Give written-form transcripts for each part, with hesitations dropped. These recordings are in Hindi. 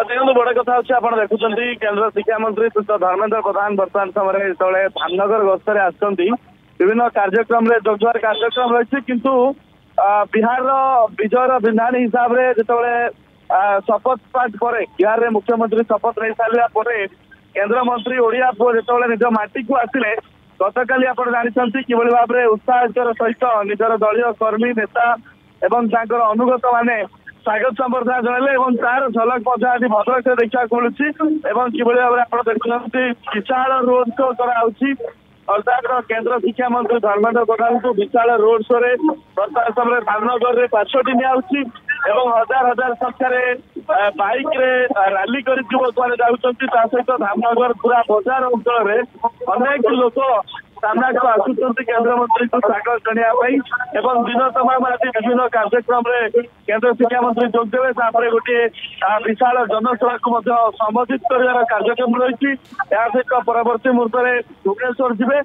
देखो बड़ कथा देखुं केन्द्र शिक्षा मंत्री धर्मेन्द्र प्रधान बर्तमान समय जो धामनगर गस्तर आसुँच विभिन्न कार्यक्रम जोगदार कार्यक्रम रही किंतु बिहार विजयर विधानी हिसाब से जो शपथ पाठ पर बिहार में मुख्यमंत्री शपथ नहीं सारापर केन्द्र मंत्री ओडिया पुओ जो निज माटी को आसिले गतकाली आप जानते कि भाव में उत्साह सहित निजर दलीय कर्मी नेता एवं अनुगत माने स्वागत संबर्धना जन तार झलक आज भद्रक से देखा मिलूँ कि भाव में आप देखुं विशाल रोड शो कराई अर्थात केन्द्र शिक्षा मंत्री धर्मेन्द्र प्रधान को विशाल रोड शो रे वर्तमान समय धामनगर में 5टी नियाउछि एवं हजार हजार संख्यार बाइक रे रैली कर युवक मैंने जाऊँच सहित धामनगर पूरा बजार अंचल अनेक लोक सामना को आसुंच केन्द्र मंत्री को स्वागत करने दिन तमाम आज विभिन्न कार्यक्रम केन्द्र शिक्षा मंत्री जोगदेवे गोटे विशाल जनसभा को संबोधित कर कार्यक्रम रही सहित परवर्ती मुहूर्त में भुवनेश्वर जीवे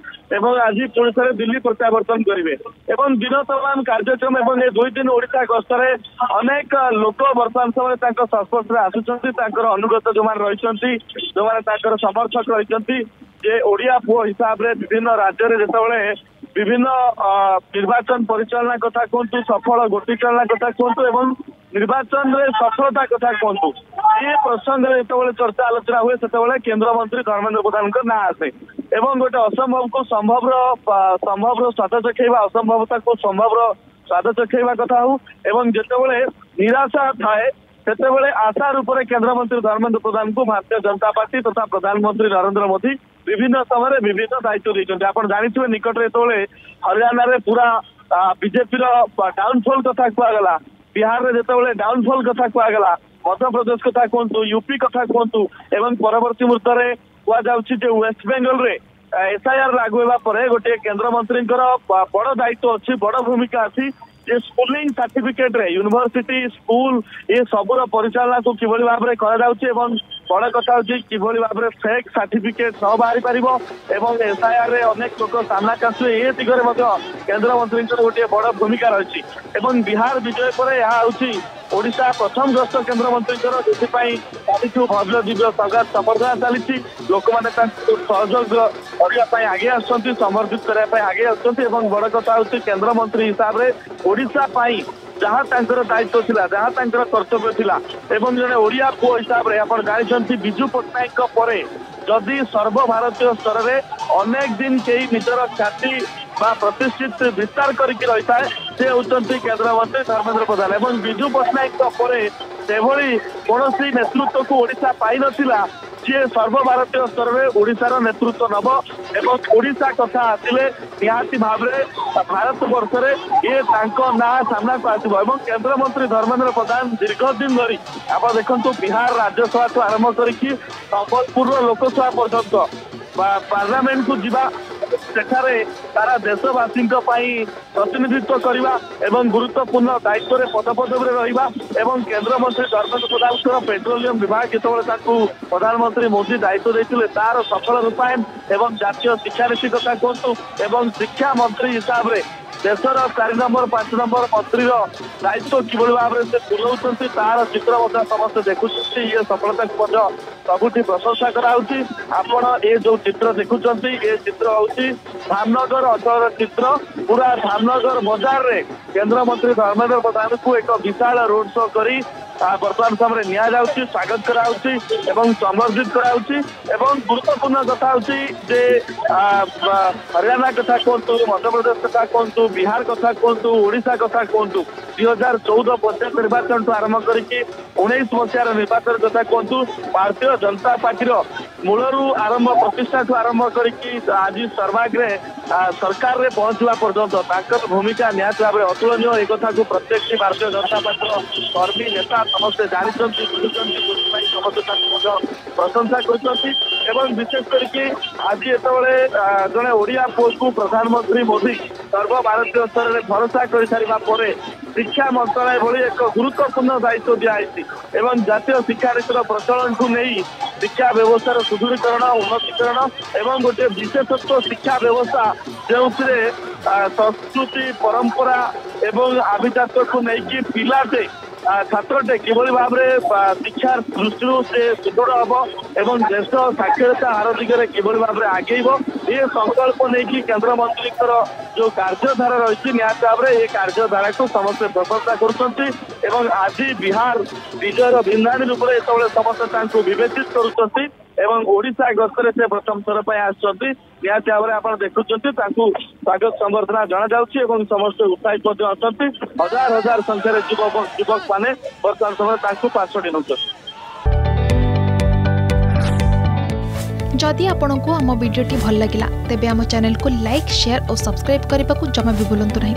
आज पुणी थे दिल्ली प्रत्यावर्तन करेंगे दिन तमाम कार्यक्रम ये 2 दिन ओडिशा गस्तर अनेक लोक वर्तमान समय संस्पर्श में आसुंच अनुगत जो रही जो समर्थक रही जे ओडिया पुओ हिसाब से विभिन्न राज्य में जितेबाला विभिन्न निर्वाचन परिचालना कथा कहतु सफल गोटी चालना कथा कहतु एवं निर्वाचन में सफलता कथा कहतु ये प्रसंग में जो चर्चा आलोचना हुए से केन्द्र मंत्री धर्मेन्द्र प्रधान ना आसे एवं गोटे असंभव को संभव स्वाद चखेवा असंभवता को संभव स्वाद चखेवा कथा हो एवं जितेबाला निराशा थाए सेतेबेले आशा रूप में केन्द्र मंत्री धर्मेन्द्र प्रधान को भारतीय जनता पार्टी तथा प्रधानमंत्री नरेंद्र मोदी विभिन्न समय विभिन्न दायित्व देते आप जानते निकट में जो हरियाणा रे पूरा बीजेपी डाउनफॉल कथा कहगला बिहार में जो डाउनफॉल कथा कहगला मध्य प्रदेश कथा कहतु यूपी कथा कहतु एवं परवर्ती मुहूर्त में कहु वेस्ट बेंगल रे एसआईआर लागू होगा गोटे केन्द्र मंत्री बड़ दायित्व अच्छी बड़ भूमिका अच्छी ये स्कूलिंग सर्टिफिकेट रे यूनिवर्सिटी स्कूल ये सबूर परिचालना को किभली भाव में करा बड़ कथा हूँ किभली भाव में फेक सर्टिफिकेट न बाहरी पार एवं एसआईआर रे अनेक लोक सामना आसवे ये दिगरे केन्द्र मंत्री गोटे बड़ भूमिका रही बिहार विजय पर यह ओडिशा प्रथम गस्त केन्द्र मंत्री जो भव्य दिव्य स्वागत संबर्धना चली लोक मैंने सहयोग करने आगे आसुँच समर्थित करने आगे आसुँच बड़ कथा हूँ केन्द्र मंत्री हिसाब से ओडिशा जहाँ दायित्व थिला जहाँ कर्तव्य थिला एवं जड़े ओडिया पुओ हिसाब से आप जानते बिजू पट्टनायक पर जदि सर्वभारतीय स्तर में अनेक दिन कई निजर ख्याति प्रतिष्ठित विस्तार करके रही है से होती केन्द्र मंत्री धर्मेन्द्र प्रधान एवं बिजू पट्टनायक पर कौन नेतृत्व को ओडिशा पाई नथिला सी सर्वभारतीय स्तर में ओडिशार नेतृत्व नब एवं ओडिशा कथा आसिले निहाती भाव में भारत वर्ष में ये ना सामना को आसो केन्द्र मंत्री धर्मेन्द्र प्रधान दीर्घ दिन धरी आप देखु बिहार राज्यसभा को आरंभ करके संबलपुर लोकसभा पर्यंत पार्लियामेंट को जीवा सेठारे सारा देशवासी प्रतिनिधित्व करवा एवं गुरुत्वपूर्ण दायित्व में पदपदवी रहा एवं केन्द्र मंत्री धर्मेन्द्र प्रधान पेट्रोलियम विभाग जो प्रधानमंत्री मोदी दायित्व देते तार सफल रूपायन एवं जातीय शिक्षा नीति कथा कहतु एवं शिक्षा मंत्री हिसाब से देशर 4 नंबर 5 नंबर मंत्री दायित्व किभली भाव में तुलाऊँ तार चित्र समस्त देखुं ये सफलता को सबुठी प्रशंसा कराऊँच आपण ये जो चित्र देखुं ये चित्र हूँ धामनगर अंचल चित्र पूरा धामनगर बाजार रे केन्द्र मंत्री धर्मेन्द्र प्रधान को एक विशाल रोड शो करी वर्तमान समय निया जाउछि स्वागत कराउछि एवं संबर्धित कराउछि एवं गुरुत्वपूर्ण कथा हूँ हरियाणा कथा कहतु मध्य प्रदेश कथा कहतु बिहार कथा कहतु ओडिशा कथा कहतु 2014 पंचायत निर्वाचन आरंभ करके 19 मसीहार निर्वाचन कथा कहतु भारतीय जनता पार्टी मूलरू आरंभ प्रतिष्ठा आरंभ करके आज सर्वाग्रे सरकार में पहुंचवा पर्यंत भूमिका निहत भाव में अतुलनीय एक कथा को प्रत्येक भारतीय जनता पार्टी कर्मी नेता समस्ते जानते समस्ते प्रशंसा कर विशेष करके आज जो जड़े ओडिया पुओ को प्रधानमंत्री मोदी सर्वभारतीय स्तर में भरोसा कर सारा पर शिक्षा मंत्रालय भली एक गुरुत्वपूर्ण दायित्व दिखाई एवं जातीय शिक्षा नीतिर प्रचलन को नहीं शिक्षा व्यवस्थार सुदृढ़ीकरण उन्नतीकरण एवं गोटे विशेषत्व शिक्षा व्यवस्था जो संस्कृति परंपरा एवं आभिजात को लेकिन पिलाटे छात्रटे किभଳି भाବରେ शिक्षा दृष्टि से सुदृढ़ हम एवं देश साक्षरता हार दिगरे किभଳି भाବରେ आगेब ये संकल्प नहीं केंद्र मंत्री जो कार्यधारा रही निहत भाव में ये कार्यधारा को समस्त प्रशंसा कर आज बिहार विजयर भिन्दाणी रूप में जो समस्त विवेचित कर ओडिशा गस्तर से प्रथम थर पर आसत भाव में आप देखुं स्वागत संबर्धना जना जाउछि समस्त उत्साहित अच्छा हजार हजार संख्यार युवक मैंने बर्तमान समय पार्श्व नौ। जदि आपंक आम भिडी भल लगा तेब आम चैनल को लाइक शेयर और सब्सक्राइब करने को जमा भी भूलु नहीं।